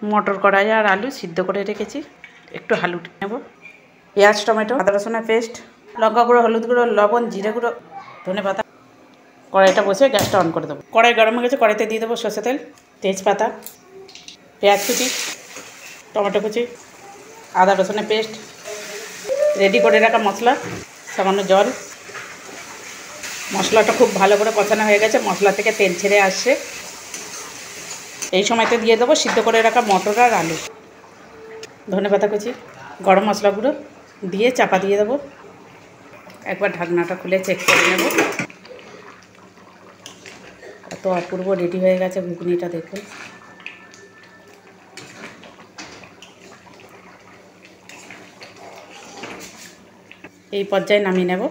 মটর কড়াই আর আলু সিদ্ধ করে রেখেছি, একটু আলু নেব। পেঁয়াজ, টমেটো, আদা রসুনের পেস্ট, লঙ্কা গুঁড়ো, হলুদ গুঁড়ো, লবণ, জিরে গুঁড়ো, ধনেপাতা। কড়াইটা বসে গ্যাসটা অন করে দেবো। কড়াই গরম হয়ে গেছে, কড়াইতে দিয়ে দেবো সরষে তেল, তেজপাতা, পেঁয়াজ কুচি, টমেটো কুচি, আদা রসুনের পেস্ট, রেডি করে রাখা মশলা, সামান্য জল। মশলাটা খুব ভালো করে কষানো হয়ে গেছে, মশলা থেকে তেল ছেড়ে আসছে। এই সময়তে দিয়ে দেবো সিদ্ধ করে রাখা মটর আর আলু, ধনেপাতা কুচি, গরম মশলা গুঁড়ো দিয়ে চাপা দিয়ে দেবো। একবার ঢাকনাটা খুলে চেক করে নেব। কত অপূর্ব রেডি হয়ে গেছে ঘুগনিটা, দেখুন। এই পর্যায়ে নামিয়ে নেব।